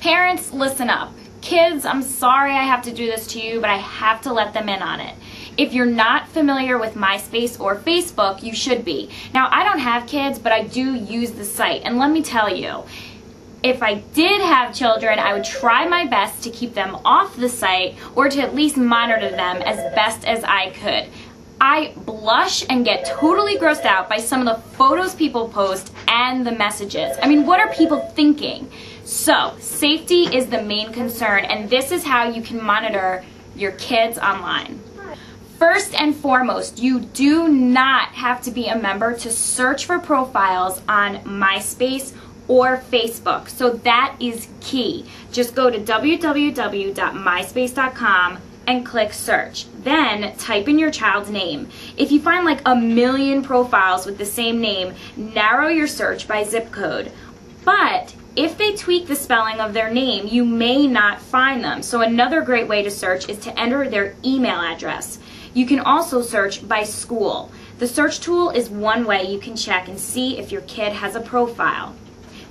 Parents, listen up. Kids, I'm sorry I have to do this to you, but I have to let them in on it. If you're not familiar with MySpace or Facebook, you should be. Now, I don't have kids, but I do use the site, and let me tell you, if I did have children, I would try my best to keep them off the site or to at least monitor them as best as I could. I blush and get totally grossed out by some of the photos people post and the messages. I mean, what are people thinking? So, safety is the main concern, and this is how you can monitor your kids online. First and foremost, you do not have to be a member to search for profiles on MySpace or Facebook. So that is key. Just go to www.myspace.com and click search. Then type in your child's name. If you find like a million profiles with the same name, narrow your search by zip code. But if they tweak the spelling of their name, you may not find them. So another great way to search is to enter their email address. You can also search by school. The search tool is one way you can check and see if your kid has a profile.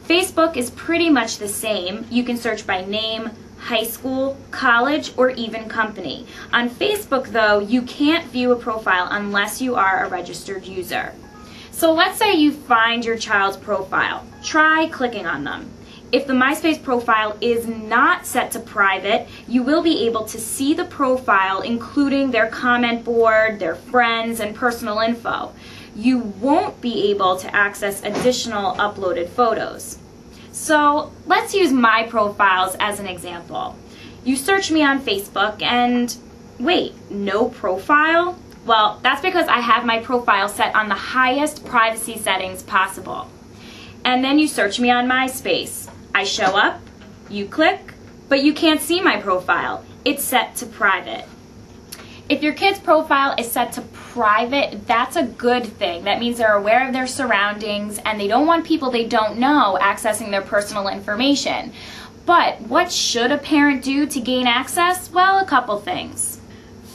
Facebook is pretty much the same. You can search by name, high school, college, or even company. On Facebook, though, you can't view a profile unless you are a registered user. So let's say you find your child's profile. Try clicking on them. If the MySpace profile is not set to private, you will be able to see the profile, including their comment board, their friends, and personal info. You won't be able to access additional uploaded photos. So let's use my profiles as an example. You search me on Facebook and wait, no profile? Well, that's because I have my profile set on the highest privacy settings possible. And then you search me on MySpace. I show up, you click, but you can't see my profile. It's set to private. If your kid's profile is set to private, that's a good thing. That means they're aware of their surroundings and they don't want people they don't know accessing their personal information. But what should a parent do to gain access? Well, a couple things.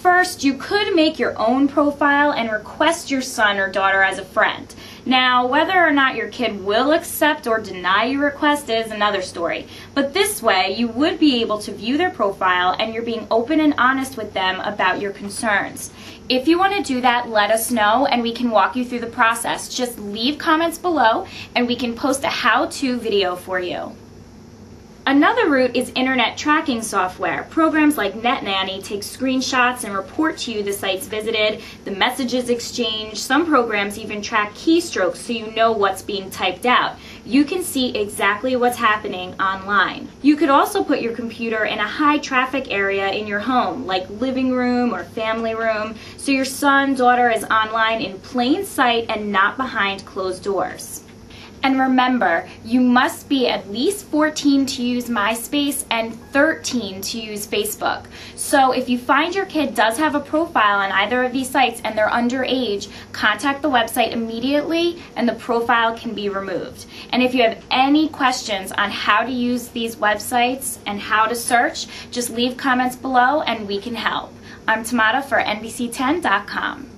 First, you could make your own profile and request your son or daughter as a friend. Now, whether or not your kid will accept or deny your request is another story. But this way, you would be able to view their profile and you're being open and honest with them about your concerns. If you want to do that, let us know and we can walk you through the process. Just leave comments below and we can post a how-to video for you. Another route is internet tracking software. Programs like NetNanny take screenshots and report to you the sites visited, the messages exchanged. Some programs even track keystrokes so you know what's being typed out. You can see exactly what's happening online. You could also put your computer in a high traffic area in your home, like living room or family room, so your son, daughter is online in plain sight and not behind closed doors. And remember, you must be at least 14 to use MySpace and 13 to use Facebook. So if you find your kid does have a profile on either of these sites and they're underage, contact the website immediately and the profile can be removed. And if you have any questions on how to use these websites and how to search, just leave comments below and we can help. I'm Tamara for NBC10.com.